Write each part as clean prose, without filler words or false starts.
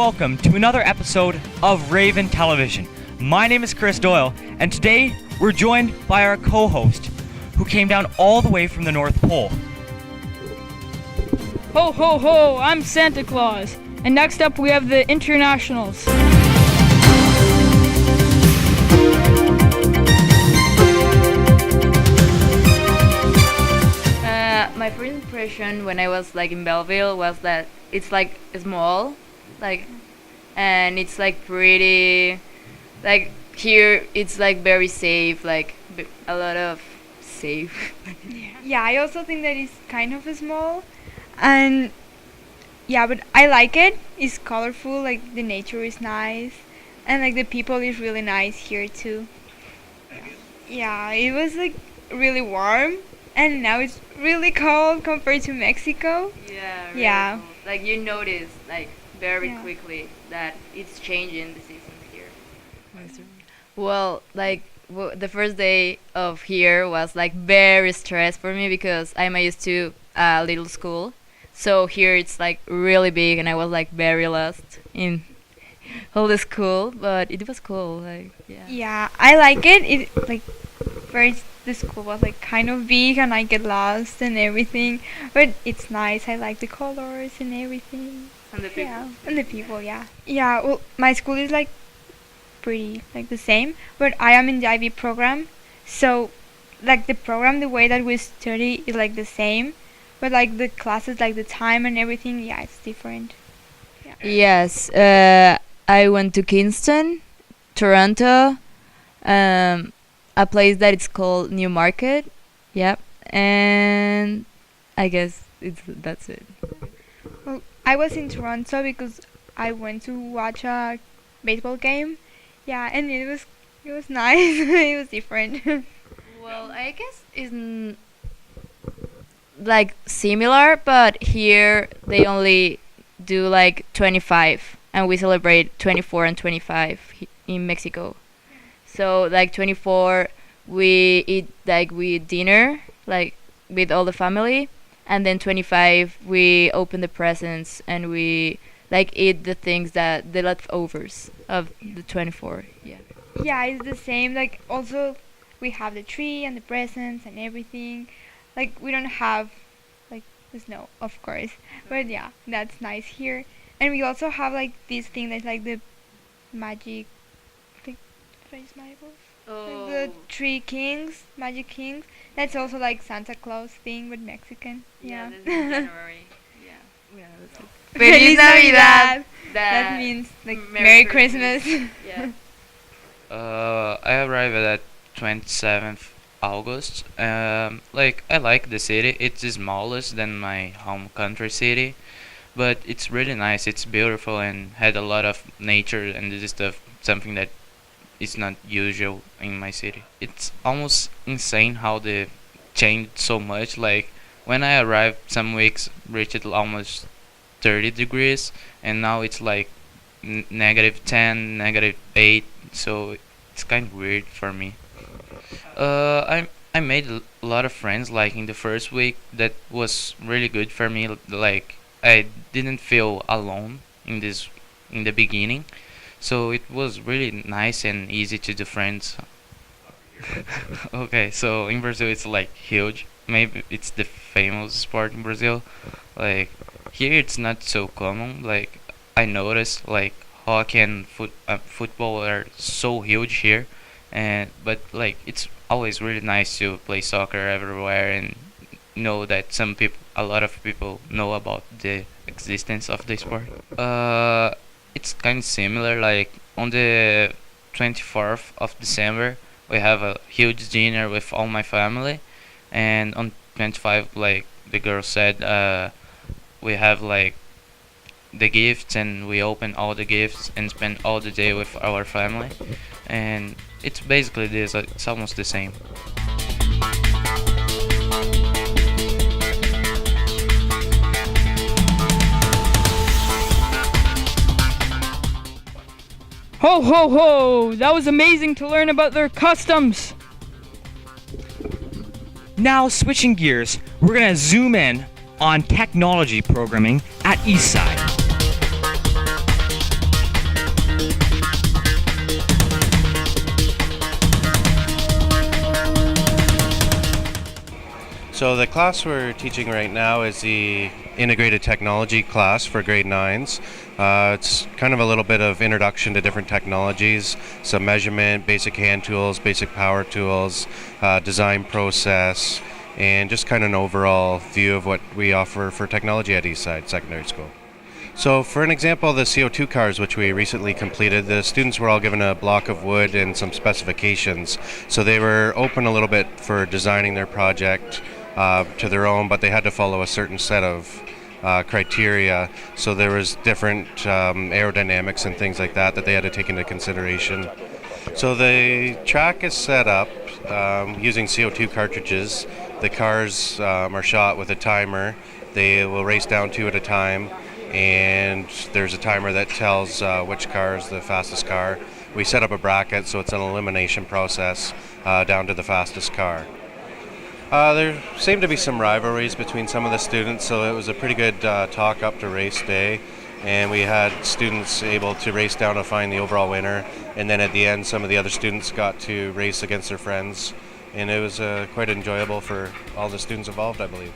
welcome to another episode of Raven Television. My name is Chris Doyle, and today we're joined by our co-host, who came down all the way from the North Pole. Ho ho ho, I'm Santa Claus. And next up we have the internationals. My first impression when I was in Belleville was that it's small, and it's pretty, here it's very safe, a lot of safe. Yeah, I also think that it's kind of small, and yeah, but I like it. It's colorful, the nature is nice, and the people is really nice here too. Yeah, it was really warm, and now it's really cold compared to Mexico. Yeah. Really Yeah. cold. You notice very quickly that it's changing the seasons here. Well, the first day of here was very stressed for me because I'm used to a little school. So here it's really big, and I was very lost in all the school, but it was cool. Yeah. Yeah, I like it. First the school was kind of big, and I get lost and everything, but it's nice. I like the colors and everything. And the people. Yeah, and the people. Yeah. Yeah. Well, my school is pretty the same, but I am in the IB program, so the program, the way that we study is the same, but the classes, the time and everything, yeah, it's different. Yeah. Yes, I went to Kingston, Toronto, a place that it's called New Market. Yep, and I guess that's it. Well, I was in Toronto because I went to watch a baseball game. Yeah, and it was nice. It was different. Well, I guess it's similar, but here they only do 25, and we celebrate 24 and 25 in Mexico. So 24 we eat we eat dinner with all the family, and then 25 we open the presents and we eat the things that the leftovers of the 24. Yeah. Yeah, it's the same. Also, we have the tree and the presents and everything. We don't have the snow, of course, but yeah, that's nice here. And we also have this thing that's the magic face marbles. Oh. The three kings, magic kings. That's also Santa Claus thing, but Mexican. Yeah. This is January. Yeah. That's it. Feliz Navidad. That That means Merry Christmas. Yeah. I arrived at 27th August. I like the city. It's the smallest than my home country city, but it's really nice. It's beautiful and had a lot of nature, and this is something that is not usual in my city. It's almost insane how they changed so much. When I arrived, some weeks reached almost 30 degrees, and now it's -10, -8. So it's kind of weird for me. I made a lot of friends in the first week. That was really good for me. I didn't feel alone in the beginning, so it was really nice and easy to do friends. Okay, so in Brazil it's huge. Maybe it's the famous sport in Brazil. Here it's not so common. I noticed hockey and football are so huge here, but it's always really nice to play soccer everywhere and know that a lot of people know about the existence of the sport. It's kind of similar. On the 24th of December, we have a huge dinner with all my family, and on 25, the girl said, we have the gifts, and we open all the gifts and spend all the day with our family, and it's basically this. It's almost the same. Ho ho ho! That was amazing to learn about their customs. Now, switching gears, we're going to zoom in on technology programming at Eastside. So the class we're teaching right now is the integrated technology class for grade 9s. It's kind of a little bit of introduction to different technologies, some measurement, basic hand tools, basic power tools, design process, and just kind of an overall view of what we offer for technology at Eastside Secondary School. So for an example, the CO2 cars, which we recently completed, the students were all given a block of wood and some specifications. So they were open a little bit for designing their project to their own, but they had to follow a certain set of criteria. So there was different aerodynamics and things like that they had to take into consideration. So the track is set up using CO2 cartridges. The cars are shot with a timer. They will race down 2 at a time, and there's a timer that tells which car is the fastest car. We set up a bracket, so it's an elimination process down to the fastest car. There seemed to be some rivalries between some of the students, so it was a pretty good talk up to race day, and we had students able to race down to find the overall winner, and then at the end some of the other students got to race against their friends, and it was quite enjoyable for all the students involved, I believe.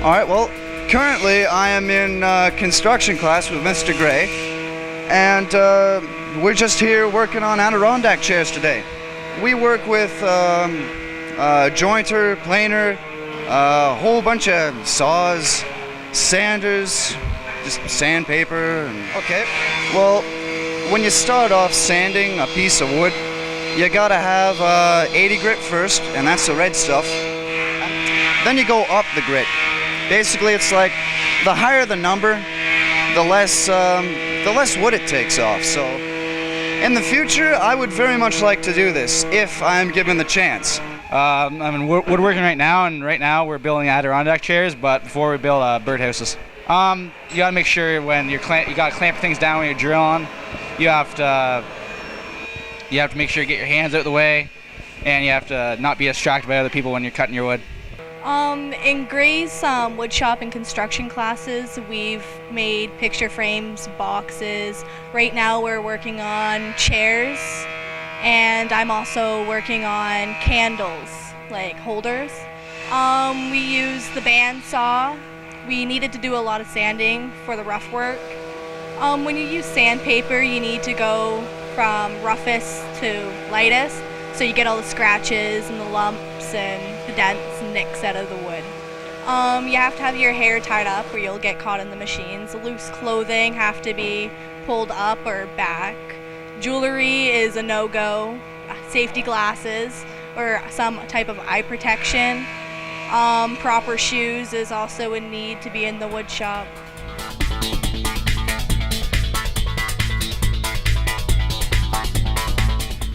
All right, well, currently I am in construction class with Mr. Gray, and we're just here working on Adirondack chairs today. We work with jointer, planer, a whole bunch of saws, sanders, just sandpaper. Okay, well, when you start off sanding a piece of wood, you gotta have 80 grit first, and that's the red stuff. Then you go up the grit. Basically, it's like the higher the number, the less wood it takes off. So, in the future, I would very much like to do this if I'm given the chance. I'm in woodworking right now, and right now we're building Adirondack chairs. But before we build birdhouses, you gotta make sure when you gotta clamp things down when you're drilling. You have to make sure you get your hands out of the way, and you have to not be distracted by other people when you're cutting your wood. In Gray's wood shop and construction classes, we've made picture frames, boxes. Right now we're working on chairs, and I'm also working on candles, like holders. We use the bandsaw. We needed to do a lot of sanding for the rough work. When you use sandpaper, you need to go from roughest to lightest, so you get all the scratches and the lumps and the dents and nicks out of the wood. You have to have your hair tied up or you'll get caught in the machines. Loose clothing have to be pulled up or back. Jewelry is a no-go. Safety glasses or some type of eye protection. Proper shoes is also a need to be in the wood shop.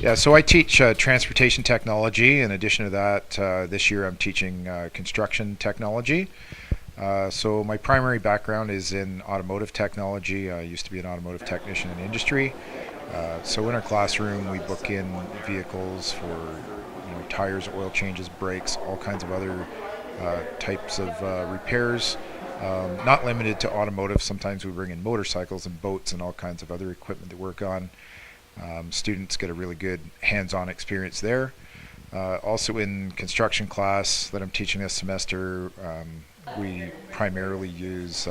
Yeah, so I teach transportation technology. In addition to that, this year I'm teaching construction technology. So my primary background is in automotive technology. I used to be an automotive technician in industry. So in our classroom, we book in vehicles for tires, oil changes, brakes, all kinds of other types of repairs. Not limited to automotive. Sometimes we bring in motorcycles and boats and all kinds of other equipment to work on. Students get a really good hands-on experience there. Also in construction class that I'm teaching this semester, we primarily use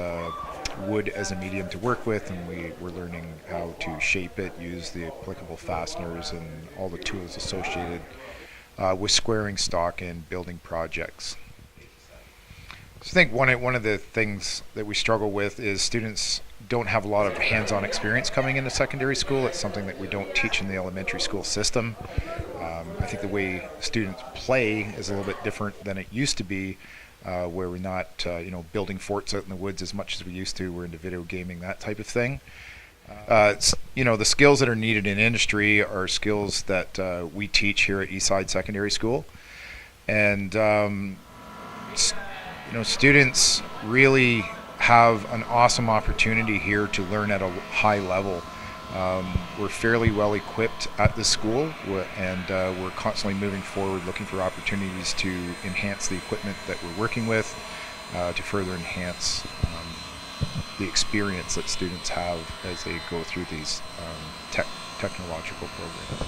wood as a medium to work with, and we're learning how to shape it, use the applicable fasteners and all the tools associated with squaring stock and building projects. So I think one of the things that we struggle with is students don't have a lot of hands-on experience coming into secondary school. It's something that we don't teach in the elementary school system. I think the way students play is a little bit different than it used to be, where we're not building forts out in the woods as much as we used to. We're into video gaming, that type of thing. The skills that are needed in industry are skills that we teach here at Eastside Secondary School, and students really have an awesome opportunity here to learn at a high level. We're fairly well equipped at the school, and we're constantly moving forward, looking for opportunities to enhance the equipment that we're working with, to further enhance the experience that students have as they go through these technological programs.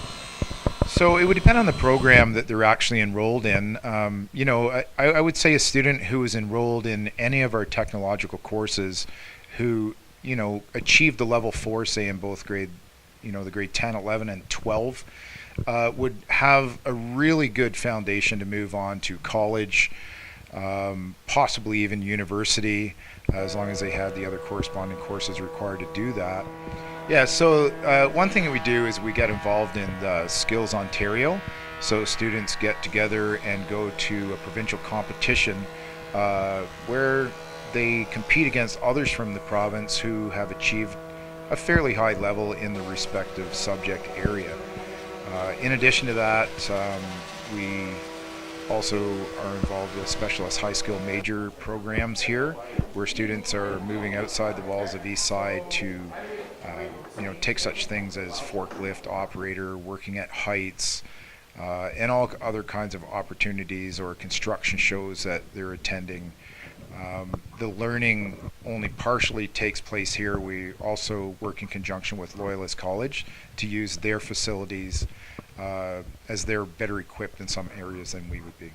So it would depend on the program that they're actually enrolled in. I would say a student who is enrolled in any of our technological courses who, achieved the level 4, say in both grade 10, 11, and 12, would have a really good foundation to move on to college, possibly even university, as long as they had the other corresponding courses required to do that. Yeah, so one thing that we do is we get involved in the Skills Ontario. So students get together and go to a provincial competition where they compete against others from the province who have achieved a fairly high level in the respective subject area. In addition to that, we also are involved with specialist high skill major programs here, where students are moving outside the walls of Eastside to take such things as forklift operator, working at heights, and all other kinds of opportunities or construction shows that they're attending. The learning only partially takes place here. We also work in conjunction with Loyalist College to use their facilities as they're better equipped in some areas than we would be.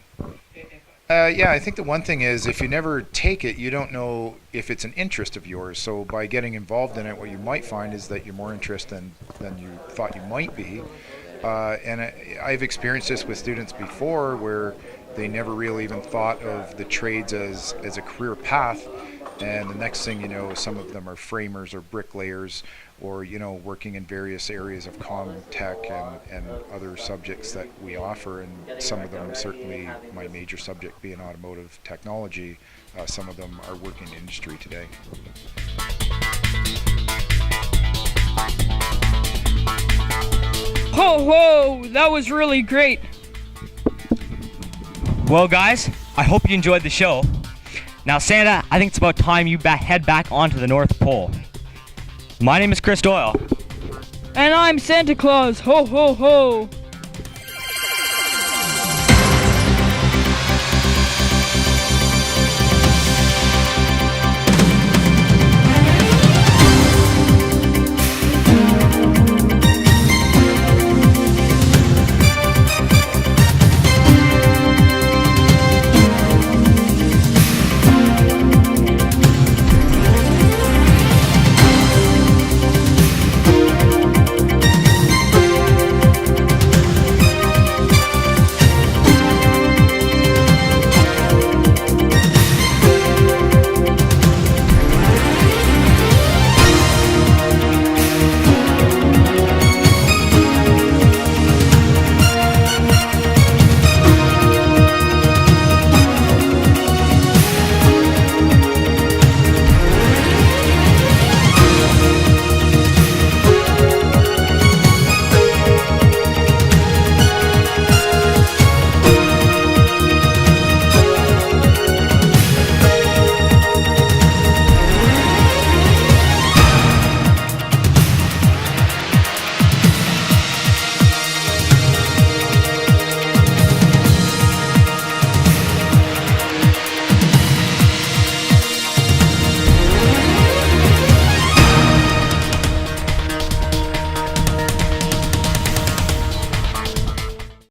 I think the one thing is if you never take it, you don't know if it's an interest of yours. So by getting involved in it, what you might find is that you're more interested than you thought you might be. And I've experienced this with students before where they never really even thought of the trades as a career path. And the next thing you know, some of them are framers or bricklayers or, working in various areas of comm tech and other subjects that we offer. And some of them, certainly my major subject being automotive technology, some of them are working in industry today. Ho ho! That was really great. Well, guys, I hope you enjoyed the show. Now, Santa, I think it's about time you head back onto the North Pole. My name is Chris Doyle. And I'm Santa Claus. Ho ho ho!